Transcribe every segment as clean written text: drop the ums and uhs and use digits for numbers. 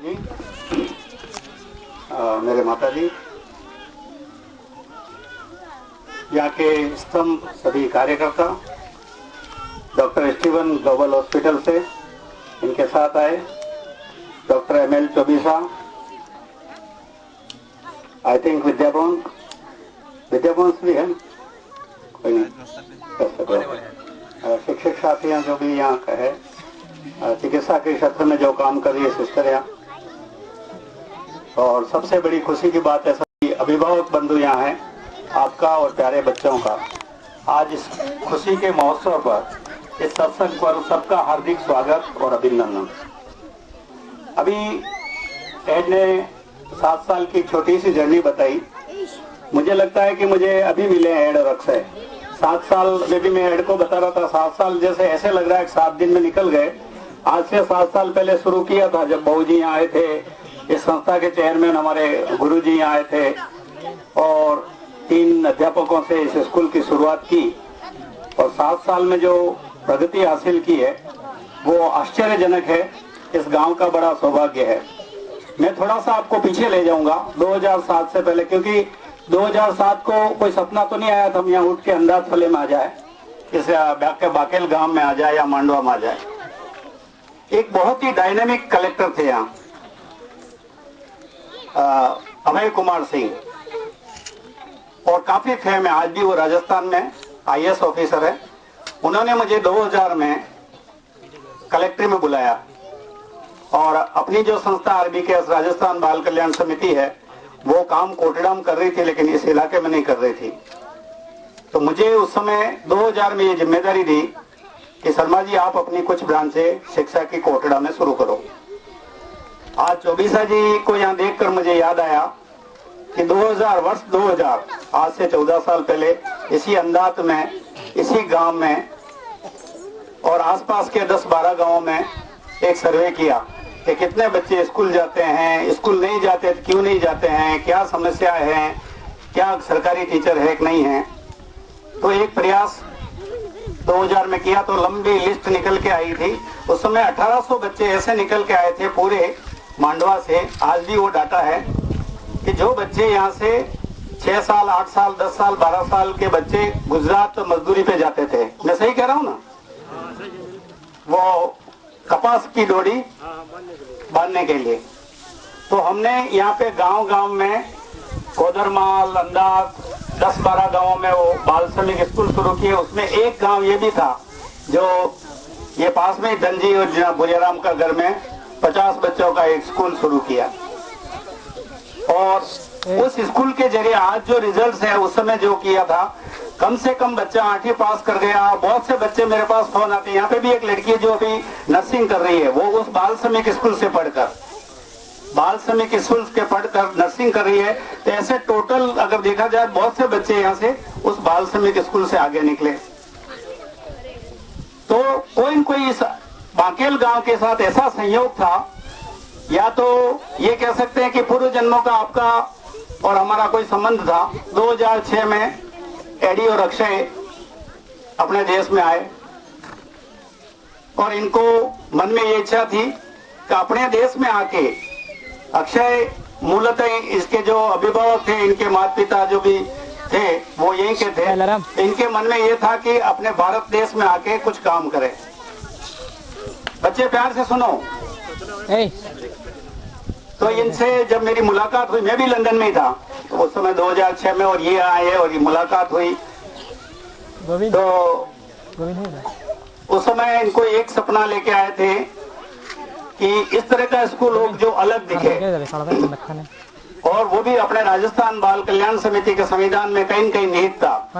जी, मेरे माता जी, यहाँ के स्तंभ सभी कार्यकर्ता, डॉक्टर स्टीवन ग्लोबल हॉस्पिटल से इनके साथ आए, doctor ML Chaubisa, I think Vidyabhavan भी है, कोई नहीं, शिक्षक साथियाँ जो भी यहाँ का है, चिकित्सा के क्षेत्र में जो काम कर रही है सिस्टर यहाँ, और सबसे बड़ी खुशी की बात है सभी अभिभावक बंधु यहाँ हैं, आपका और प्यारे बच्चों का आज इस खुशी के महोत्सव पर, इस सत्संग पर सबका हार्दिक स्वागत और अभिनंदन। अभी एड ने 7 साल की छोटी सी जर्नी बताई। मुझे लगता है कि मुझे अभी मिले हैं एड और अक्षय। 7 साल में भी मैं एड को बता रहा था, 7 साल जैसे ऐसे लग रहा है 7 दिन में निकल गए। आज से 7 साल पहले शुरू किया था जब बहू जी यहाँ आए थे, इस संस्था के चेयरमैन हमारे गुरु जी यहाँ आए थे और 3 अध्यापकों से इस स्कूल की शुरुआत की, और 7 साल में जो प्रगति हासिल की है वो आश्चर्यजनक है। इस गांव का बड़ा सौभाग्य है। मैं थोड़ा सा आपको पीछे ले जाऊंगा 2007 से पहले, क्योंकि 2007 को कोई सपना तो नहीं आया था हम यहाँ उठ के अंदाज फले में आ जाए, इस बाकेल गांव में आ जाए या मांडवा में आ जाए। एक बहुत ही डायनेमिक कलेक्टर थे यहाँ, अभय कुमार सिंह, और काफी फेम है, आज भी वो राजस्थान में IAS ऑफिसर है। उन्होंने मुझे 2000 में कलेक्ट्री में बुलाया और अपनी जो संस्था RBKS राजस्थान बाल कल्याण समिति है वो काम कोटड़ाम कर रही थी, लेकिन इस इलाके में नहीं कर रही थी। तो मुझे उस समय 2000 में ये जिम्मेदारी दी कि शर्मा जी आप अपनी कुछ ब्रांचें शिक्षा की कोटड़ा में शुरू करो। आज चौबीसा जी को यहाँ देखकर मुझे याद आया कि 2000 आज से 14 साल पहले इसी अंदाज में, इसी गांव में और आसपास के 10-12 गांवों में एक सर्वे किया कि कितने बच्चे स्कूल जाते हैं, स्कूल नहीं जाते तो क्यों नहीं जाते हैं, क्या समस्याएं हैं, क्या सरकारी टीचर है कि नहीं है। तो एक प्रयास 2000 में किया तो लंबी लिस्ट निकल के आई थी। उस समय 1800 बच्चे ऐसे निकल के आए थे पूरे मांडवा से। आज भी वो डाटा है कि जो बच्चे यहाँ से 6 साल, 8 साल, 10 साल, 12 साल के बच्चे गुजरात मजदूरी पे जाते थे। मैं सही कह रहा हूँ ना? वो कपास की डोरी बांधने के लिए। तो हमने यहाँ पे गांव में कोदरमाल, अंदाज 10-12 गांवों में वो बाल श्रमिक स्कूल शुरू किए। उसमें एक गांव ये भी था जो ये पास में दंजी और बुलियाराम का घर में 50 बच्चों का एक स्कूल शुरू किया। और उस स्कूल के जरिए आज जो रिजल्ट्स है, उस समय जो किया था, कम से कम बच्चा 8वीं पास कर गया। बहुत से बच्चे मेरे पास फोन आते हैं। यहाँ पे भी एक लड़की है जो अभी नर्सिंग कर रही है, वो उस बाल श्रमिक स्कूल से पढ़कर नर्सिंग कर रही है। तो ऐसे टोटल अगर देखा जाए बहुत से बच्चे यहाँ से उस बाल श्रमिक स्कूल से आगे निकले। तो कोई न कोई इस बाकेल गांव के साथ ऐसा संयोग था, या तो ये कह सकते हैं कि पूर्व जन्मों का आपका और हमारा कोई संबंध था। 2006 में एडी और अक्षय अपने देश में आए और इनको मन में ये इच्छा थी कि अपने देश में आके, अक्षय मूलतः इसके जो अभिभावक थे, इनके माता पिता जो भी थे वो यहीं के थे, इनके मन में ये था कि अपने भारत देश में आके कुछ काम करें। बच्चे प्यार से सुनो। तो इनसे जब मेरी मुलाकात हुई, मैं भी लंदन में ही था तो उस समय 2006 में, और ये आए और ये मुलाकात हुई। तो उस समय इनको एक सपना लेके आए थे कि इस तरह का स्कूल हो जो अलग दिखे, और वो भी अपने राजस्थान बाल कल्याण समिति के संविधान में कहीं न कहीं निहित था।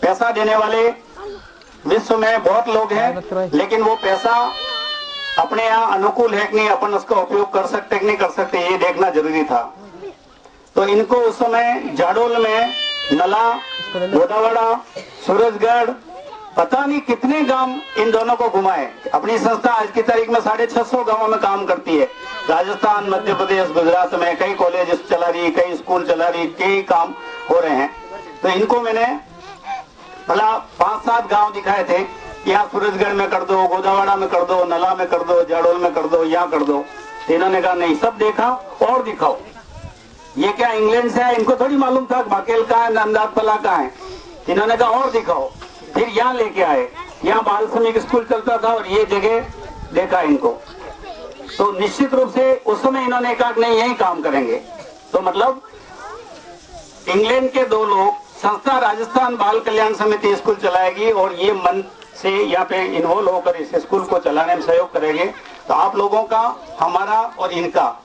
पैसा देने वाले विश्व में बहुत लोग हैं, लेकिन वो पैसा अपने यहाँ अनुकूल है कि नहीं, अपन उसका उपयोग कर सकते कि नहीं कर सकते, ये देखना जरूरी था। तो इनको उस समय जाडोल में, नला, गोदावड़ा, सूरजगढ़, पता नहीं कितने गांव इन दोनों को घुमाए। अपनी संस्था आज की तारीख में 650 गांवों में काम करती है। राजस्थान, मध्य प्रदेश, गुजरात में कई कॉलेज चला रही, कई स्कूल चला रही, कई काम हो रहे हैं। तो इनको मैंने भला 5-7 गांव दिखाए थे, यहाँ सूरजगढ़ में कर दो, गोदावड़ा में कर दो, नला में कर दो, जाडोल में कर दो, यहाँ कर दो। इन्होंने कहा नहीं, सब देखा और दिखाओ। ये क्या इंग्लैंड से है, इनको थोड़ी मालूम था बाकेल का है, नंदातपला का है। इन्होंने कहा और दिखाओ। फिर यहाँ लेके आए, यहाँ बाल श्रमिक स्कूल चलता था और ये जगह देखा इनको। तो निश्चित रूप से उस समय इन्होंने कहा नहीं, यही काम करेंगे। तो मतलब इंग्लैंड के दो लोग, संस्था राजस्थान बाल कल्याण समिति स्कूल चलाएगी और ये मन से यहाँ पे इन्वॉल्व होकर इस स्कूल को चलाने में सहयोग करेंगे। तो आप लोगों का, हमारा और इनका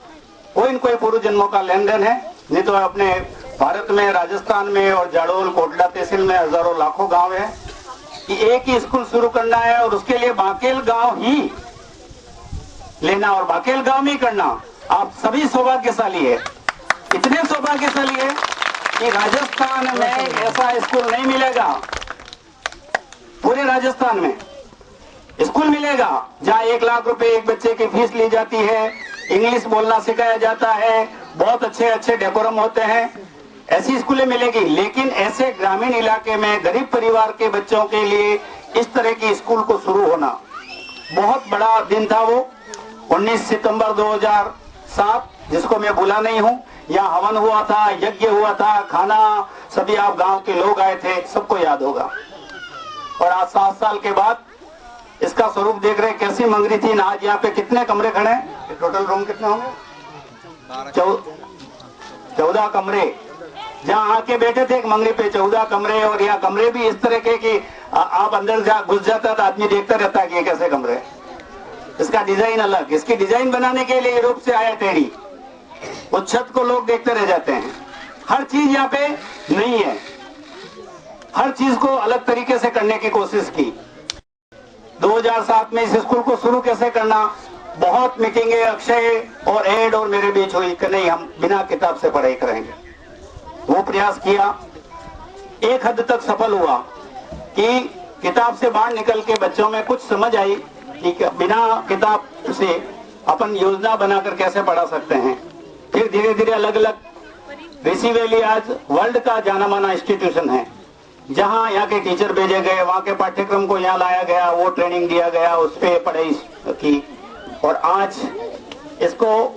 कोई न कोई पूर्व जन्मों का लेन देन है। नहीं तो अपने भारत में, राजस्थान में और जाडोल कोटला तहसील में हजारों लाखों गांव है कि एक ही स्कूल शुरू करना है और उसके लिए बाकेल गांव ही लेना और बाकेल गांव में ही करना। आप सभी सौभाग्यशाली है, इतने सौभाग्यशाली है कि राजस्थान में ऐसा स्कूल नहीं मिलेगा। पूरे राजस्थान में स्कूल मिलेगा जहां 1 लाख रुपए एक बच्चे की फीस ली जाती है, इंग्लिश बोलना सिखाया जाता है, बहुत अच्छे अच्छे डेकोरम होते हैं, ऐसी स्कूलें मिलेगी। लेकिन ऐसे ग्रामीण इलाके में गरीब परिवार के बच्चों के लिए इस तरह की स्कूल को शुरू होना बहुत बड़ा दिन था। वो 19 सितंबर 2007, जिसको मैं भूला नहीं हूं। यहाँ हवन हुआ था, यज्ञ हुआ था, खाना, सभी आप गांव के लोग आए थे, सबको याद होगा। और आज 7 साल के बाद इसका स्वरूप देख रहे, कैसी मंगरी थी ना। आज यहाँ पे कितने कमरे खड़े हैं, टोटल रूम कितने होंगे? 14 कमरे। जहाँ आके बैठे थे एक मंगरी पे 14 कमरे। और यहाँ कमरे भी इस तरह के कि आप अंदर घुस जाता था, आदमी देखता रहता है कि ये कैसे कमरे। इसका डिजाइन अलग, इसकी डिजाइन बनाने के लिए यूरोप से आया टेढ़ी, उस छत को लोग देखते रह जाते हैं। हर चीज यहाँ पे नहीं है, हर चीज को अलग तरीके से करने की कोशिश की। 2007 में इस स्कूल को शुरू कैसे करना, बहुत मीटिंगें अक्षय और एड और मेरे बीच हुई कि नहीं, हम बिना किताब से पढ़ाई करेंगे। वो प्रयास किया, एक हद तक सफल हुआ कि किताब से बाहर निकल के बच्चों में कुछ समझ आई कि बिना किताब से अपन योजना बनाकर कैसे पढ़ा सकते हैं। फिर धीरे धीरे अलग अलग, ऋषि वैली आज वर्ल्ड का जाना माना इंस्टीट्यूशन है, जहां यहाँ के टीचर भेजे गए, वहां के पाठ्यक्रम को यहाँ लाया गया, वो ट्रेनिंग दिया गया, उस पर पढ़ाई की। और आज इसको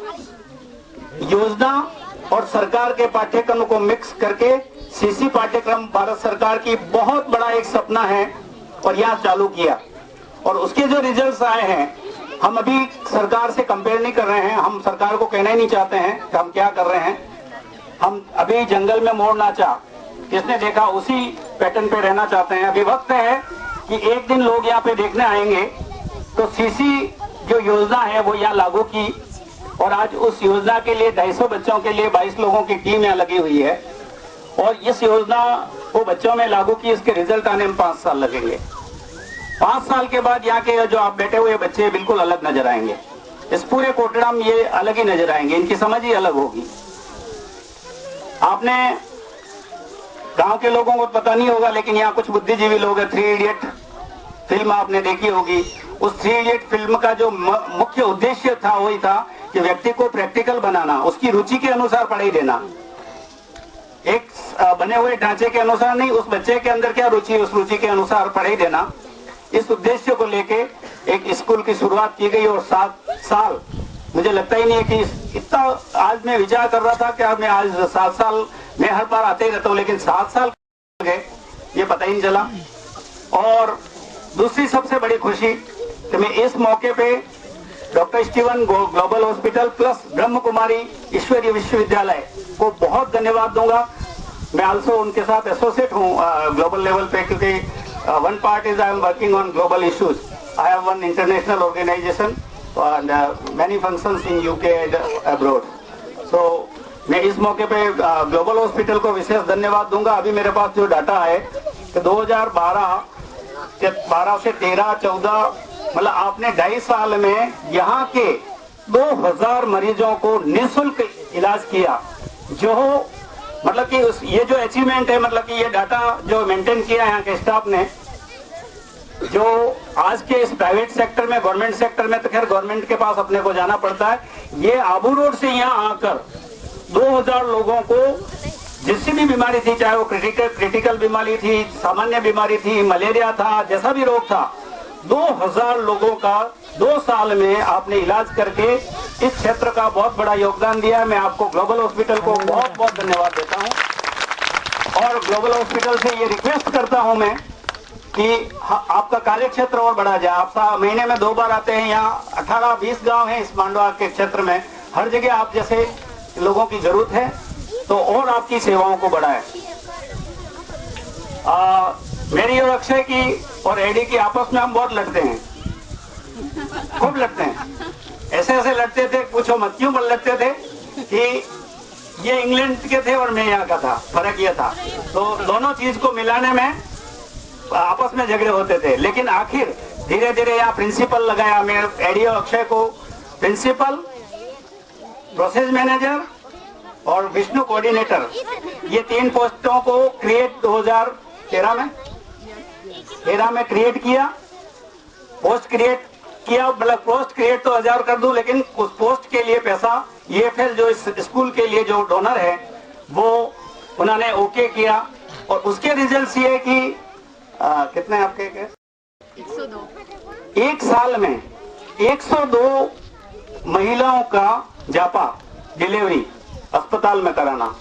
योजना और सरकार के पाठ्यक्रम को मिक्स करके सीसी पाठ्यक्रम भारत सरकार की बहुत बड़ा एक सपना है और यहाँ चालू किया। और उसके जो रिजल्ट्स आए हैं, हम अभी सरकार से कंपेयर नहीं कर रहे हैं, हम सरकार को कहना ही नहीं चाहते हैं कि हम क्या कर रहे हैं। हम अभी जंगल में मोर नाचा, किसने देखा, उसी पैटर्न पे रहना चाहते हैं। अभी वक्त है कि एक दिन लोग यहाँ पे देखने आएंगे तो सीसी जो योजना है वो यहाँ लागू की। और आज उस योजना के लिए 250 बच्चों के लिए 22 लोगों की टीम यहाँ लगी हुई है। और इस योजना को बच्चों में लागू की, इसके रिजल्ट आने में 5 साल लगेंगे। 5 साल के बाद यहाँ के जो आप बैठे हुए बच्चे बिल्कुल अलग नजर आएंगे। इस पूरे कोटड़ा में ये अलग ही नजर आएंगे, इनकी समझ ही अलग होगी। आपने गांव के लोगों को पता नहीं होगा, लेकिन यहाँ कुछ बुद्धिजीवी लोग हैं। 3 इडियट फिल्म आपने देखी होगी। उस 3 इडियट फिल्म का जो मुख्य उद्देश्य था वही था कि व्यक्ति को प्रैक्टिकल बनाना, उसकी रुचि के अनुसार पढ़ाई देना, एक बने हुए ढांचे के अनुसार नहीं, उस बच्चे के अंदर क्या रुचि, उस रुचि के अनुसार पढ़ाई देना। इस उद्देश्य को लेके एक स्कूल की शुरुआत की गई। और 7 साल, मुझे लगता ही नहीं है कि इतना, आज मैं विचार कर रहा था कि मैं आज 7 साल, मैं हर बार आते ही रहता हूँ, लेकिन 7 साल गए ये पता ही नहीं चला। और दूसरी सबसे बड़ी खुशी कि मैं इस मौके पे doctor Steven global hospital plus Brahma Kumari ईश्वरीय विश्वविद्यालय को बहुत धन्यवाद दूंगा। मैं आल्सो उनके साथ एसोसिएट हूँ ग्लोबल लेवल पे, क्योंकि one part is I am working on global issues. I have one international organization and many functions in UK and abroad. So मैं इस मौके पे ग्लोबल हॉस्पिटल को विशेष धन्यवाद दूंगा। अभी मेरे पास जो डाटा है कि 2012 से 13-14, मतलब आपने 2.5 साल में यहाँ के 2000 मरीजों को निःशुल्क इलाज किया। जो मतलब कि ये जो अचीवमेंट है, मतलब कि ये डाटा जो मेंटेन किया यहाँ के स्टाफ ने, जो आज के इस प्राइवेट सेक्टर में, गवर्नमेंट सेक्टर में तो खैर गवर्नमेंट के पास अपने को जाना पड़ता है, ये आबू रोड से यहाँ आकर 2000 लोगों को जिसकी भी बीमारी थी, चाहे वो क्रिटिकल बीमारी थी, सामान्य बीमारी थी, मलेरिया था, जैसा भी रोग था, 2000 लोगों का 2 साल में आपने इलाज करके इस क्षेत्र का बहुत बड़ा योगदान दिया है। मैं आपको ग्लोबल हॉस्पिटल को बहुत बहुत धन्यवाद देता हूं और ग्लोबल हॉस्पिटल से ये रिक्वेस्ट करता हूं मैं कि आपका कार्य क्षेत्र और बढ़ा जाए। आप महीने में 2 बार आते हैं, यहाँ 18-20 गांव हैं इस मांडवा के क्षेत्र में, हर जगह आप जैसे लोगों की जरूरत है, तो और आपकी सेवाओं को बढ़ाएं। मेरी और अक्षय की और एडी की आपस में हम बहुत लड़ते हैं, खूब लड़ते हैं, ऐसे ऐसे लड़ते थे, पूछो मत क्यों लड़ते थे कि ये इंग्लैंड के थे और मैं यहाँ का था, फर्क ये था। तो दोनों चीज को मिलाने में आपस में झगड़े होते थे, लेकिन आखिर धीरे धीरे यहाँ प्रिंसिपल लगाया, मैं एडी और अक्षय को प्रिंसिपल, प्रोसेस मैनेजर और विष्णु कोऑर्डिनेटर, ये 3 पोस्टों को क्रिएट 2013 में क्रिएट किया। पोस्ट क्रिएट किया, मतलब पोस्ट क्रिएट तो 1000 कर दूं, लेकिन उस पोस्ट के लिए पैसा EFL जो इस स्कूल के लिए जो डोनर है वो उन्होंने ओके किया और उसके रिजल्ट ये कि कितने आपके 102 एक साल में 102 महिलाओं का जापा डिलीवरी अस्पताल में कराना।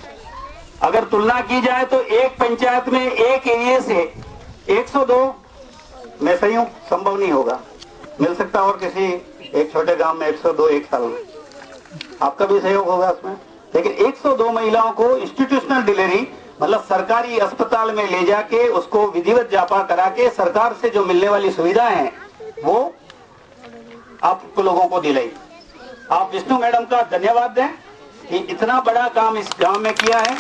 अगर तुलना की जाए तो एक पंचायत में एक एरिया से 102, मैं सही हूं, संभव नहीं होगा, मिल सकता और किसी एक छोटे गांव में 102 एक साल में, आपका भी सहयोग होगा उसमें। लेकिन 102 महिलाओं को इंस्टीट्यूशनल डिलीवरी, मतलब सरकारी अस्पताल में ले जाके उसको विधिवत जापा करा के सरकार से जो मिलने वाली सुविधाएं हैं वो आप लोगों को दिलाई। आप विष्णु मैडम का धन्यवाद दें कि इतना बड़ा काम इस गांव में किया है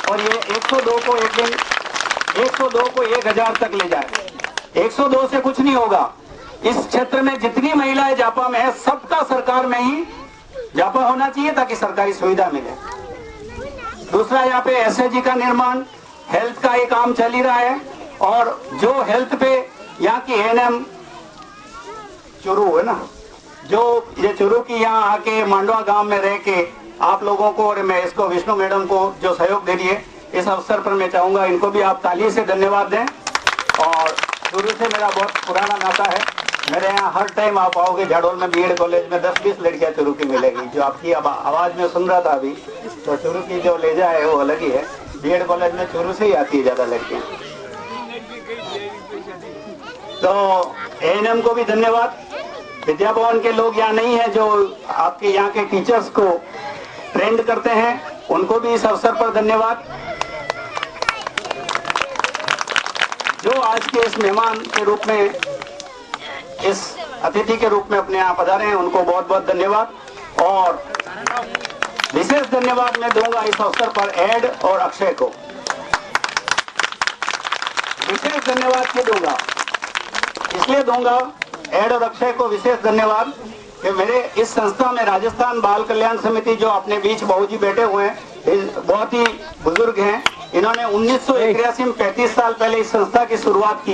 और ये 102 को एक दिन 102 को 1000 तक ले जाए। 102 से कुछ नहीं होगा, इस क्षेत्र में जितनी महिलाएं जापा में है सबका सरकार में ही जापा होना चाहिए ताकि सरकारी सुविधा मिले। दूसरा, यहाँ पे SAG का निर्माण, हेल्थ का ये काम चल ही रहा है और जो हेल्थ पे यहाँ की ANM चुरू है ना, जो ये चुरू की यहाँ आके मांडवा गांव में रह के आप लोगों को और मैं इसको विष्णु मैडम को जो सहयोग दे रही है, इस अवसर पर मैं चाहूंगा इनको भी आप ताली से धन्यवाद दें। और शुरू से मेरा बहुत पुराना नाता है, मेरे यहाँ हर टाइम आप आओगे झाड़ोल में BED कॉलेज में 10-20 लड़कियां चुरू की मिलेगी। जो आपकी आवाज में सुन रहा था अभी, तो चुरू की जो लेजा है वो अलग ही है, BED कॉलेज में चुरू से ही आती है ज्यादा लड़कियां। तो ANM को भी धन्यवाद। विद्या भवन के लोग यहाँ नहीं है जो आपके यहाँ के टीचर्स को ट्रेंड करते हैं, उनको भी इस अवसर पर धन्यवाद। जो आज के इस मेहमान के रूप में, इस अतिथि के रूप में अपने यहाँ पधारे हैं, उनको बहुत बहुत धन्यवाद। और विशेष धन्यवाद मैं दूंगा इस अवसर पर एड और अक्षय को, विशेष धन्यवाद क्यों दूंगा, इसलिए दूंगा एड और अक्षय को विशेष धन्यवाद कि मेरे इस संस्था में राजस्थान बाल कल्याण समिति, जो अपने बीच बाबूजी बैठे हुए हैं, बहुत ही बुजुर्ग हैं, इन्होंने 1981 में 35 साल पहले इस संस्था की शुरुआत की।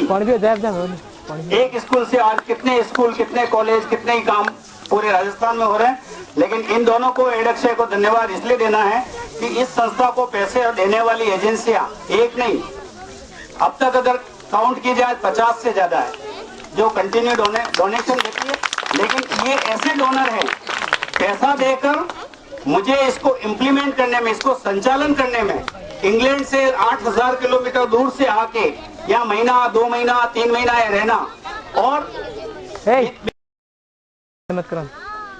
एक स्कूल से आज कितने स्कूल, कितने कॉलेज, कितने ही काम पूरे राजस्थान में हो रहे हैं। लेकिन इन दोनों को, एड अक्षय को धन्यवाद इसलिए देना है कि इस संस्था को पैसे देने वाली एजेंसियां एक नहीं, अब तक अगर काउंट की जाए 50 से ज्यादा है जो कंटिन्यू डोनेशन देती है। लेकिन ये ऐसे डोनर हैं, पैसा देकर मुझे इसको इम्प्लीमेंट करने में, इसको संचालन करने में, इंग्लैंड से 8000 किलोमीटर दूर से आके यहाँ महीना, 2 महीना, 3 महीना रहना और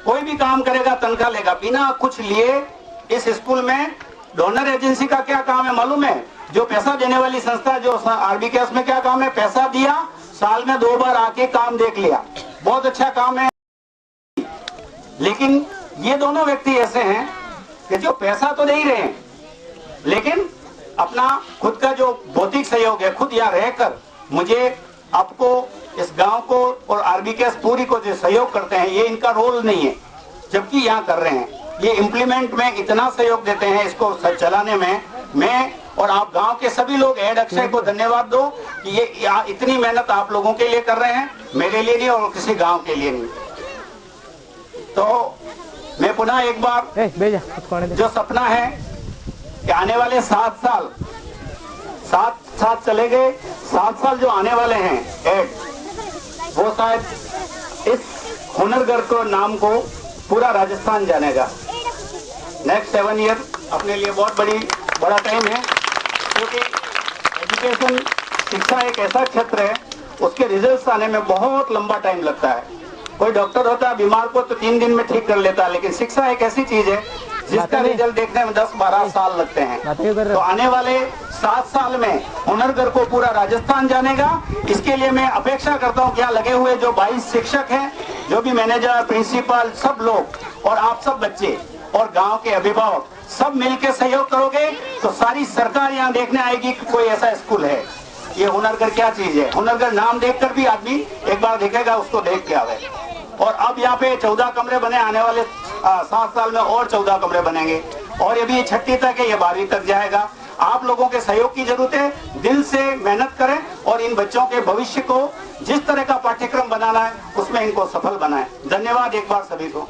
कोई भी काम करेगा तनख्वाह लेगा बिना कुछ लिए। इस स्कूल में डोनर एजेंसी का क्या काम है मालूम है? जो पैसा देने वाली संस्था, जो RBKS में क्या काम है, पैसा दिया, साल में 2 बार आके काम देख लिया, बहुत अच्छा काम है। लेकिन ये दोनों व्यक्ति ऐसे हैं कि जो पैसा तो दे ही रहे हैं, लेकिन अपना खुद का जो भौतिक सहयोग है, खुद यहाँ रहकर मुझे, आपको, इस गांव को और RBKS पूरी को जो सहयोग करते हैं, ये इनका रोल नहीं है, जबकि यहाँ कर रहे हैं। ये इम्प्लीमेंट में इतना सहयोग देते हैं, इसको चलाने में। मैं और आप गांव के सभी लोग, एड अक्षय को धन्यवाद दो कि ये इतनी मेहनत आप लोगों के लिए कर रहे हैं, मेरे लिए नहीं और किसी गांव के लिए नहीं। तो मैं पुनः एक बार, जो सपना है कि आने वाले 7 साल, 7 चले गए, 7 साल जो आने वाले हैं एड, वो शायद इस हुनरगर को नाम को पूरा राजस्थान जानेगा। नेक्स्ट 7 ईयर अपने लिए बहुत बड़ा टाइम है, क्योंकि एजुकेशन, शिक्षा एक ऐसा क्षेत्र है, उसके रिजल्ट्स आने में बहुत लंबा टाइम लगता है। कोई डॉक्टर होता है बीमार को तो 3 दिन में ठीक कर लेता है, लेकिन शिक्षा एक ऐसी चीज है जिसका रिजल्ट देखने में 10-12 साल लगते हैं। तो आने वाले 7 साल में हुनरगर को पूरा राजस्थान जानेगा। इसके लिए मैं अपेक्षा करता हूं, क्या लगे हुए जो 22 शिक्षक हैं, जो भी मैनेजर, प्रिंसिपल, सब लोग और आप सब बच्चे और गांव के अभिभावक सब मिलकर सहयोग करोगे तो सारी सरकार यहाँ देखने आएगी कि कोई ऐसा स्कूल है। ये हुनरगर क्या चीज है, हुनरगर नाम देखकर भी आदमी एक बार देखेगा, उसको देख के आवे। और अब यहाँ पे 14 कमरे बने, आने वाले 7 साल में और 14 कमरे बनेंगे, और ये भी 6ठी तक है, ये 12वीं तक जाएगा। आप लोगों के सहयोग की जरूरत है, दिल से मेहनत करें और इन बच्चों के भविष्य को जिस तरह का पाठ्यक्रम बनाना है उसमें इनको सफल बनाएं। धन्यवाद एक बार सभी को।